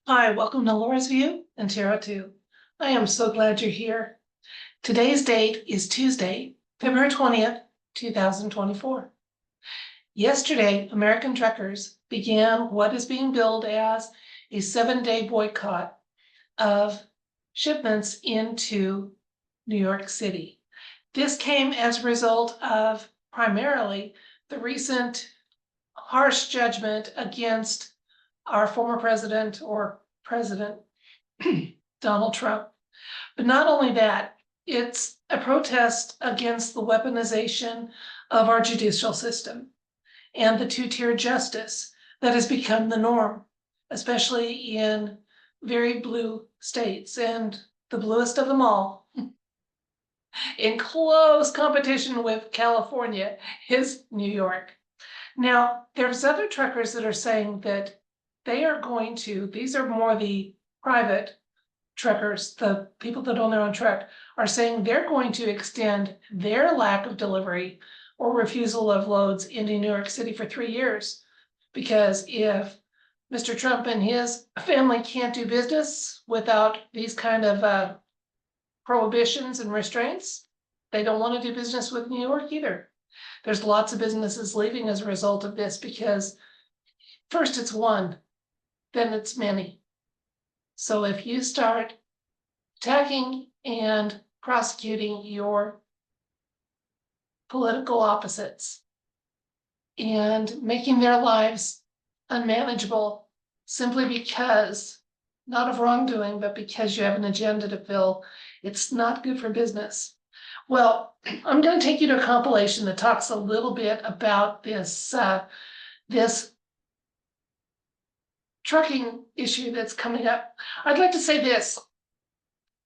Hi, welcome to Laura's View and Tarot 2. I am so glad you're here. Today's date is Tuesday, February 20th, 2024. Yesterday, American truckers began what is being billed as a 7-day boycott of shipments into New York City. This came as a result of primarily the recent harsh judgment against our former president or President Donald Trump. But not only that, it's a protest against the weaponization of our judicial system and the two-tier justice that has become the norm, especially in very blue states, and the bluest of them all, in close competition with California, is New York. Now, there's other truckers that are saying that they are going to, these are more the private truckers, the people that own their own truck, are saying they're going to extend their lack of delivery or refusal of loads into New York City for 3 years. Because if Mr. Trump and his family can't do business without these kind of prohibitions and restraints, they don't want to do business with New York either. There's lots of businesses leaving as a result of this because first it's one, then it's many. So if you start attacking and prosecuting your political opposites and making their lives unmanageable simply because, not of wrongdoing, but because you have an agenda to fill, it's not good for business. Well, I'm going to take you to a compilation that talks a little bit about this trucking issue that's coming up. I'd like to say this.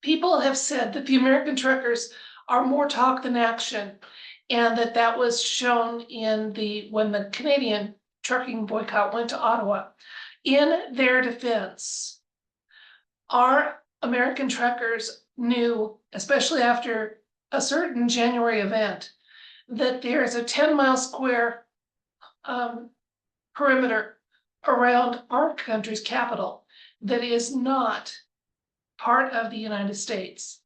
People have said that the American truckers are more talk than action, and that was shown in when the Canadian trucking boycott went to Ottawa. In their defense, our American truckers knew, especially after a certain January event, that there's a 10-mile square perimeter around our country's capital that is not part of the United States.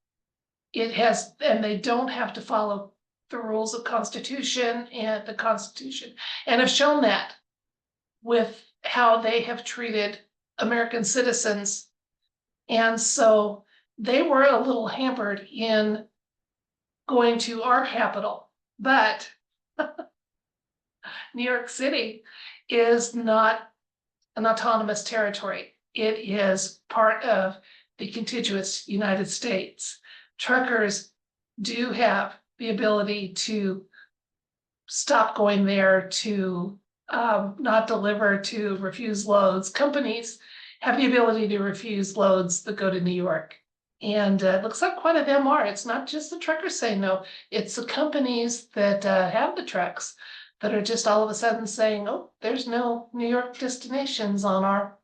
It has, and they don't have to follow the rules of Constitution and the Constitution, and have shown that with how they have treated American citizens. And so they were a little hampered in going to our capital, but New York City is not an autonomous territory. It is part of the contiguous United States. Truckers do have the ability to stop going there, to not deliver, to refuse loads. Companies have the ability to refuse loads that go to New York. And it looks like quite a them are. It's not just the truckers saying no, it's the companies that have the trucks that are just all of a sudden saying, oh, there's no New York destinations on our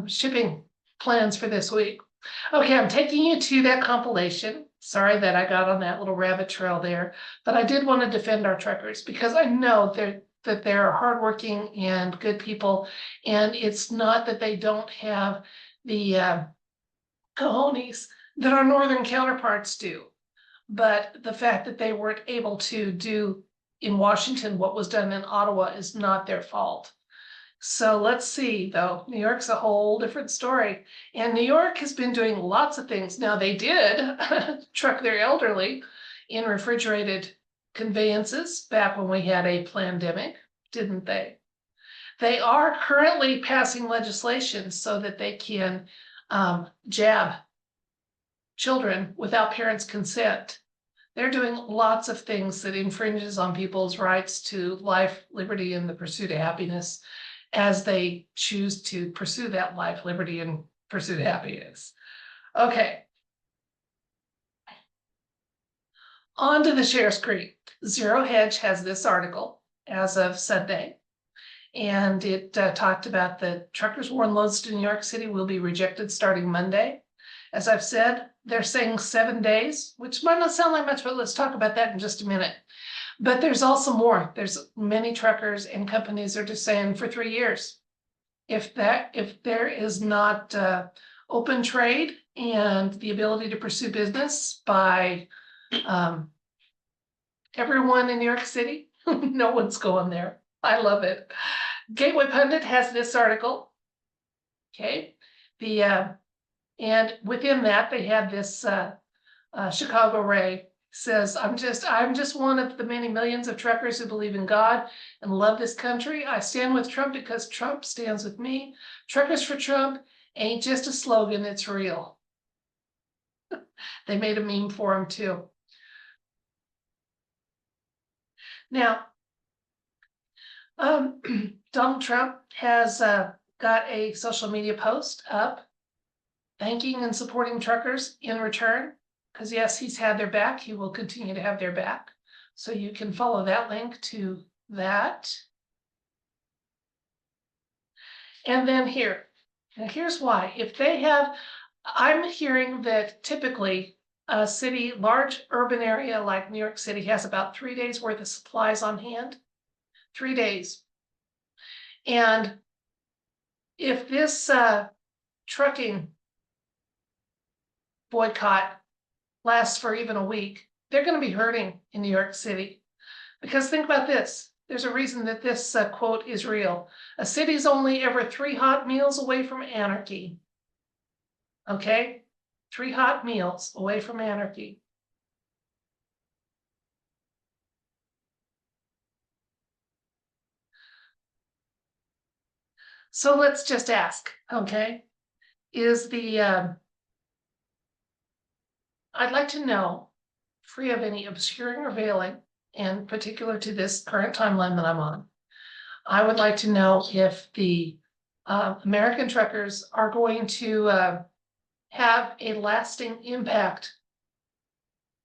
shipping plans for this week. Okay, I'm taking you to that compilation. Sorry that I got on that little rabbit trail there, but I did want to defend our truckers because I know that they're hardworking and good people, and it's not that they don't have the cojones that our northern counterparts do, but the fact that they weren't able to do in Washington what was done in Ottawa is not their fault. So let's see, though. New York's a whole different story. And New York has been doing lots of things. Now, they did truck their elderly in refrigerated conveyances back when we had a pandemic, didn't they? They are currently passing legislation so that they can jab children without parents' consent. They're doing lots of things that infringes on people's rights to life, liberty, and the pursuit of happiness as they choose to pursue that life, liberty, and pursuit of happiness. Okay. On to the share screen. Zero Hedge has this article as of Sunday, and it talked about the truckers' warn loads to New York City will be rejected starting Monday. As I've said, they're saying 7 days, which might not sound like much, but let's talk about that in just a minute. But there's also more. There's many truckers and companies are just saying for 3 years. if there is not open trade and the ability to pursue business by everyone in New York City, no one's going there. I love it. Gateway Pundit has this article. Okay, and within that they had this Chicago Ray says, I'm just one of the many millions of truckers who believe in God and love this country. I stand with Trump because Trump stands with me. Truckers for Trump ain't just a slogan, it's real. They made a meme for him too. Now, Donald Trump has got a social media post up thanking and supporting truckers in return. Because yes, he's had their back. He will continue to have their back. So you can follow that link to that. And then here, and here's why. If they have, I'm hearing that typically a city, large urban area like New York City has about 3 days worth of supplies on hand. 3 days. And if this trucking boycott lasts for even a week, they're going to be hurting in New York City. Because think about this. There's a reason that this quote is real. A city's only ever 3 hot meals away from anarchy. Okay? 3 hot meals away from anarchy. So let's just ask, okay? I'd like to know, free of any obscuring or veiling, and particular to this current timeline that I'm on, I would like to know if the American truckers are going to have a lasting impact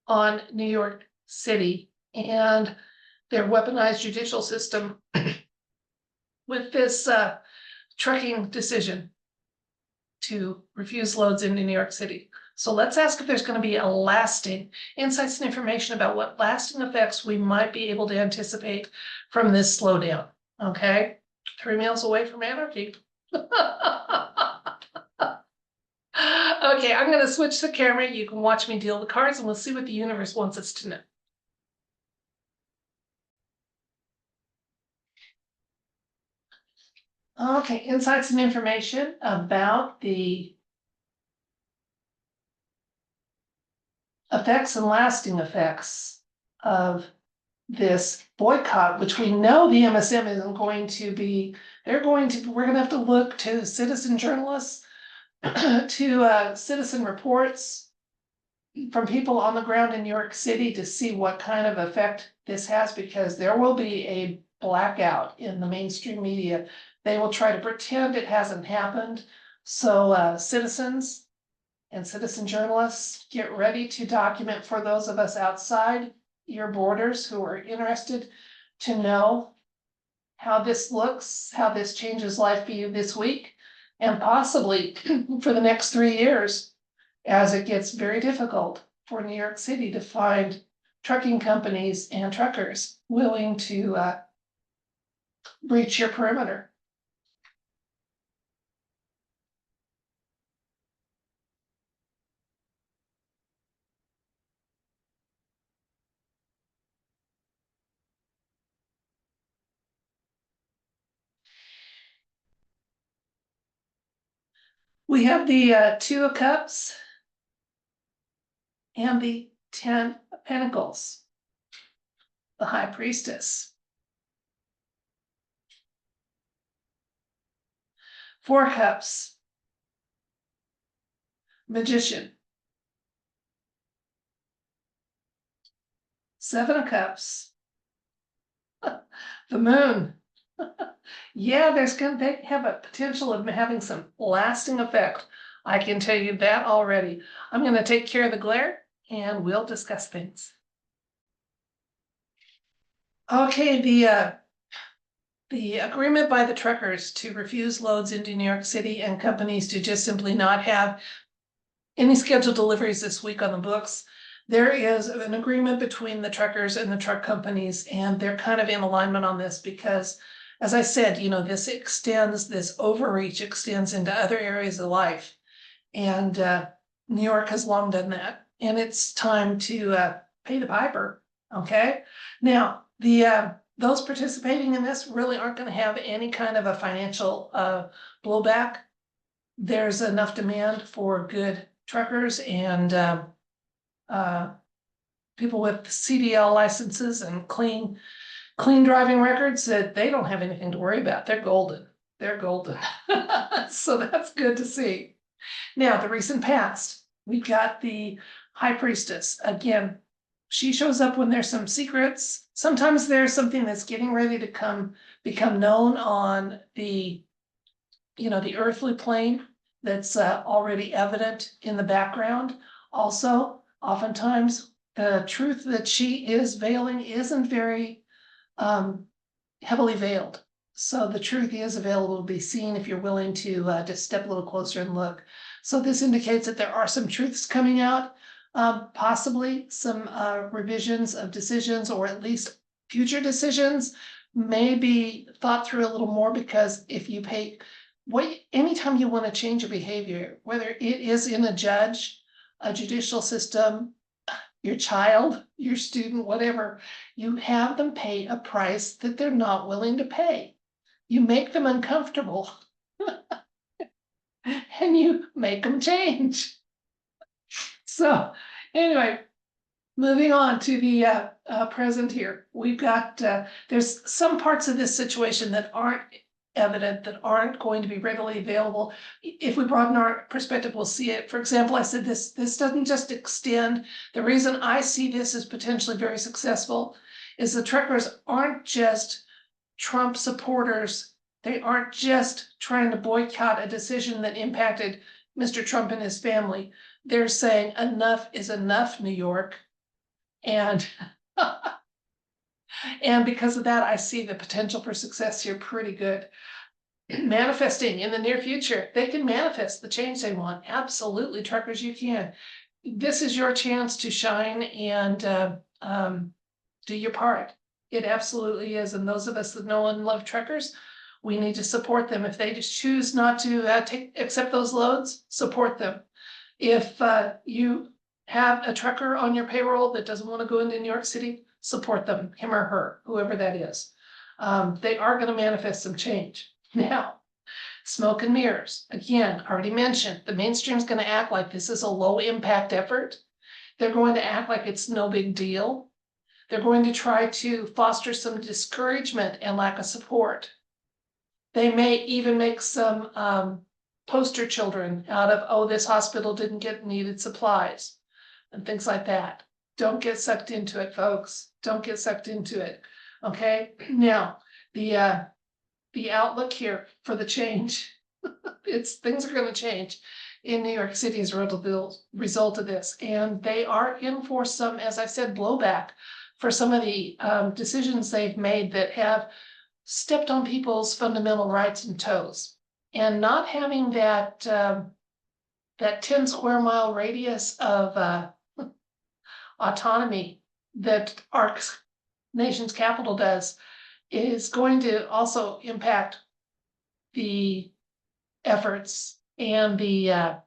on New York City and their weaponized judicial system with this trucking decision to refuse loads into New York City. So let's ask if there's going to be a lasting insights and information about what lasting effects we might be able to anticipate from this slowdown. Okay, 3 meals away from anarchy. Okay, I'm going to switch the camera. You can watch me deal the cards and we'll see what the universe wants us to know. Okay, insights and information about the effects and lasting effects of this boycott, which we know the MSM isn't going to be, we're going to have to look to citizen journalists, to citizen reports from people on the ground in New York City to see what kind of effect this has, because there will be a blackout in the mainstream media. They will try to pretend it hasn't happened. So citizens and citizen journalists, get ready to document for those of us outside your borders who are interested to know how this looks, how this changes life for you this week, and possibly for the next 3 years, as it gets very difficult for New York City to find trucking companies and truckers willing to breach your perimeter. We have the 2 of Cups and the 10 of Pentacles, the High Priestess. 4 Cups, Magician. 7 of Cups, the Moon. Yeah, they have a potential of having some lasting effect. I can tell you that already. I'm going to take care of the glare and we'll discuss things. Okay, the agreement by the truckers to refuse loads into New York City and companies to just simply not have any scheduled deliveries this week on the books. There is an agreement between the truckers and the truck companies, and they're kind of in alignment on this because as I said, this overreach extends into other areas of life. And New York has long done that. And it's time to pay the piper. Okay. Now, those participating in this really aren't going to have any kind of a financial blowback. There's enough demand for good truckers and people with CDL licenses and clean driving records that they don't have anything to worry about. They're golden. They're golden. So that's good to see. Now, the recent past, we've got the high priestess. Again, she shows up when there's some secrets. Sometimes there's something that's getting ready to become known on the earthly plane that's already evident in the background. Also, oftentimes, the truth that she is veiling isn't very heavily veiled. So the truth is available to be seen if you're willing to just step a little closer and look. So this indicates that there are some truths coming out, possibly some revisions of decisions, or at least future decisions may be thought through a little more, because if you pay, anytime you want to change your behavior, whether it is in a judicial system, your child, your student, whatever, you have them pay a price that they're not willing to pay. You make them uncomfortable and you make them change. So anyway, moving on to the present here. We've got, there's some parts of this situation that aren't evident, that aren't going to be readily available. If we broaden our perspective, we'll see it. For example, I said this doesn't just extend. The reason I see this as potentially very successful is the truckers aren't just Trump supporters. They aren't just trying to boycott a decision that impacted Mr. Trump and his family. They're saying enough is enough, New York. And and because of that, I see the potential for success here pretty good. Manifesting in the near future, they can manifest the change they want. Absolutely, truckers, you can. This is your chance to shine and do your part. It absolutely is. And those of us that know and love truckers, we need to support them. If they just choose not to accept those loads, support them. If you have a trucker on your payroll that doesn't want to go into New York City, support them, him or her, whoever that is. They are going to manifest some change. Now, smoke and mirrors. Again, already mentioned, the mainstream is going to act like this is a low impact effort. They're going to act like it's no big deal. They're going to try to foster some discouragement and lack of support. They may even make some poster children out of, oh, this hospital didn't get needed supplies and things like that. Don't get sucked into it, folks. Don't get sucked into it. Okay. Now, the outlook here for the change, things are going to change in New York City as a result of this. And they are in for some, as I said, blowback for some of the decisions they've made that have stepped on people's fundamental rights and toes. And not having that 10 square mile radius of autonomy that our nation's capital does is going to also impact the efforts and the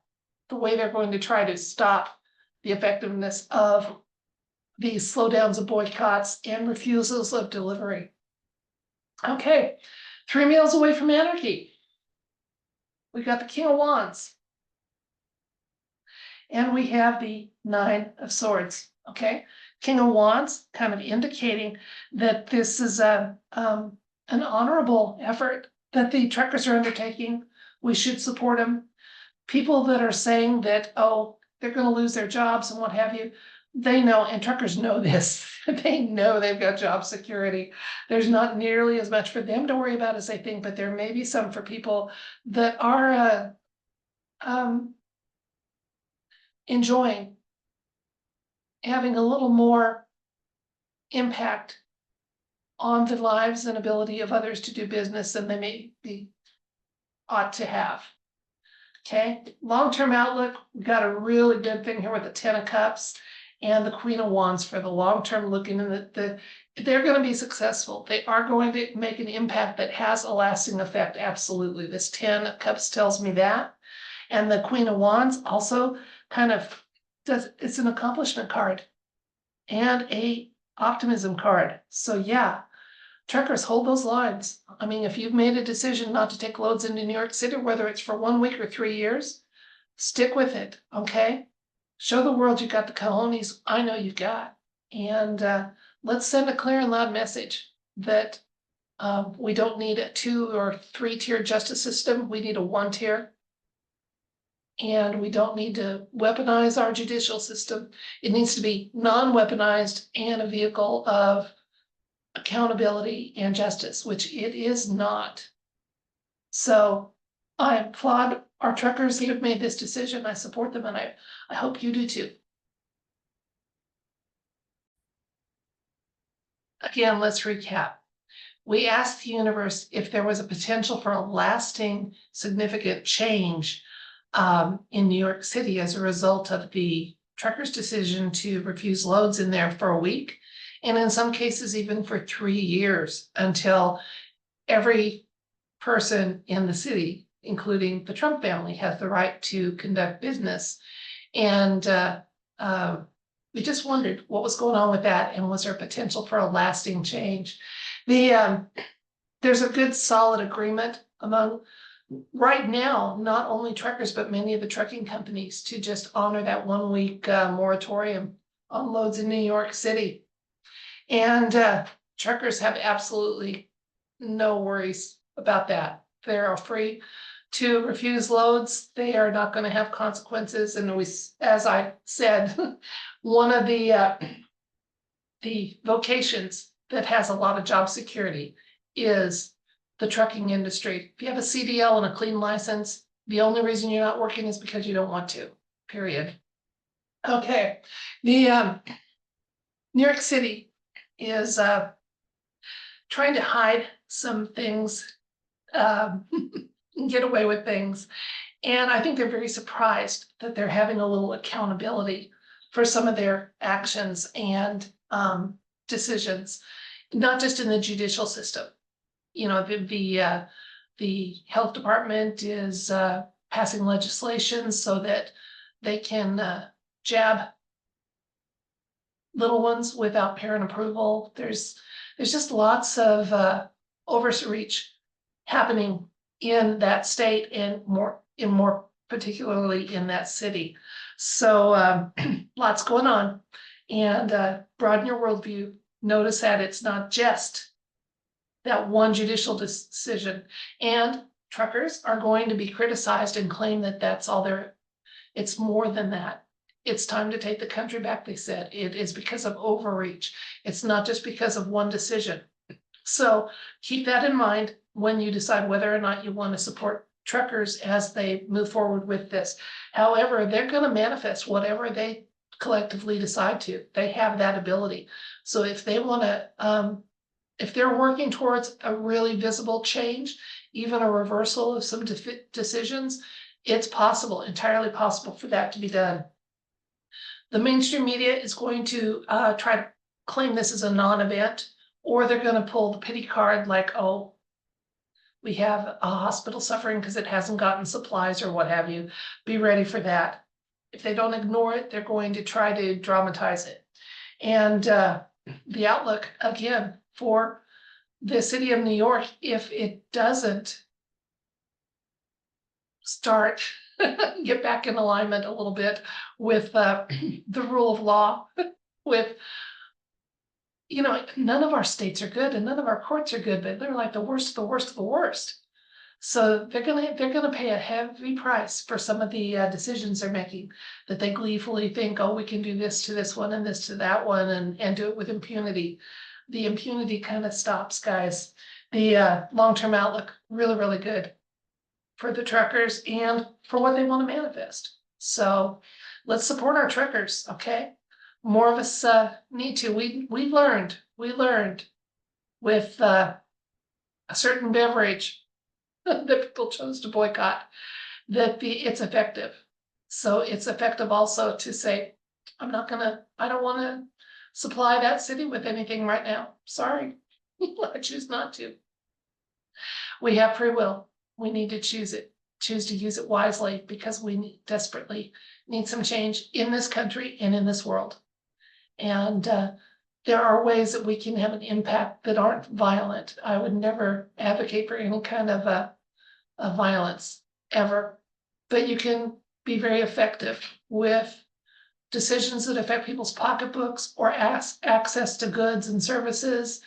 way they're going to try to stop the effectiveness of these slowdowns of boycotts and refusals of delivery. Okay, 3 meals away from anarchy. We got the King of Wands. And we have the Nine of Swords. Okay, King of Wands, kind of indicating that this is an honorable effort that the truckers are undertaking. We should support them. People that are saying that, oh, they're going to lose their jobs and what have you, they know, and truckers know this. They know they've got job security. There's not nearly as much for them to worry about as they think, but there may be some for people that are enjoying having a little more impact on the lives and ability of others to do business than they ought to have. Okay, long-term outlook, we got a really good thing here with the 10 of Cups. and the Queen of Wands for the long term, looking in they're going to be successful. They are going to make an impact that has a lasting effect. Absolutely. This 10 of Cups tells me that. And the Queen of Wands also kind of it's an accomplishment card and a optimism card. So yeah, truckers, hold those lines. I mean, if you've made a decision not to take loads into New York City, whether it's for 1 week or 3 years, stick with it, okay? Show the world you got the cojones I know you got. And let's send a clear and loud message that we don't need a 2 or 3 tier justice system. We need a 1 tier. And we don't need to weaponize our judicial system. It needs to be non-weaponized and a vehicle of accountability and justice, which it is not. So I applaud our truckers that have made this decision. I support them, and I hope you do too. Again, let's recap. We asked the universe if there was a potential for a lasting, significant change in New York City as a result of the truckers' decision to refuse loads in there for a week, and in some cases even for 3 years, until every person in the city, including the Trump family, has the right to conduct business. And we just wondered what was going on with that, and was there potential for a lasting change? There's a good solid agreement among right now, not only truckers, but many of the trucking companies, to just honor that 1 week moratorium on loads in New York City. And truckers have absolutely no worries about that. They are free to refuse loads. They are not going to have consequences. And as I said, one of the vocations that has a lot of job security is the trucking industry. If you have a CDL and a clean license, the only reason you're not working is because you don't want to, period. Okay, the New York City is trying to hide some things, get away with things. And I think they're very surprised that they're having a little accountability for some of their actions and decisions, not just in the judicial system. You know, the health department is passing legislation so that they can jab little ones without parent approval. There's just lots of overreach happening in that state, and more particularly in that city. So lots going on, and broaden your worldview. Notice that it's not just that one judicial decision, and truckers are going to be criticized and claim that that's all there. It's more than that. It's time to take the country back, they said. It is because of overreach. It's not just because of one decision. So keep that in mind when you decide whether or not you want to support truckers as they move forward with this. However, they're going to manifest whatever they collectively decide to. They have that ability. So if they want to, if they're working towards a really visible change, even a reversal of some decisions, it's possible, entirely possible for that to be done. The mainstream media is going to try to claim this as a non-event, or they're going to pull the pity card like, oh, we have a hospital suffering because it hasn't gotten supplies or what have you. Be ready for that. If they don't ignore it, they're going to try to dramatize it. And the outlook, again, for the city of New York, if it doesn't start get back in alignment a little bit with the rule of law, with, you know, none of our states are good and none of our courts are good, but they're like the worst of the worst of the worst. So they're gonna pay a heavy price for some of the decisions they're making, that they gleefully think, oh, we can do this to this one and this to that one, and do it with impunity. The impunity kind of stops, guys. The long-term outlook, really, really good for the truckers and for what they want to manifest. So let's support our truckers, okay? More of us need to. We learned with a certain beverage that people chose to boycott that it's effective. So it's effective also to say, I don't wanna supply that city with anything right now. Sorry. I choose not to. We have free will. We need to choose to use it wisely, because we desperately need some change in this country and in this world. And there are ways that we can have an impact that aren't violent. I would never advocate for any kind of violence ever, but you can be very effective with decisions that affect people's pocketbooks or access to goods and services.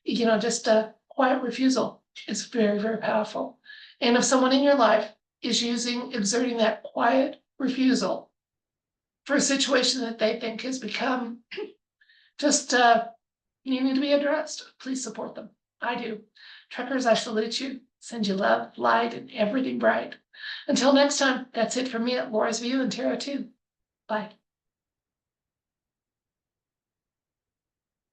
Just a quiet refusal is very, very powerful. And if someone in your life is exerting that quiet refusal for a situation that they think has become just needing to be addressed, please support them. I do. Truckers, I salute you. Send you love, light, and everything bright. Until next time, that's it for me at Laura's View and Tarot 2. Bye.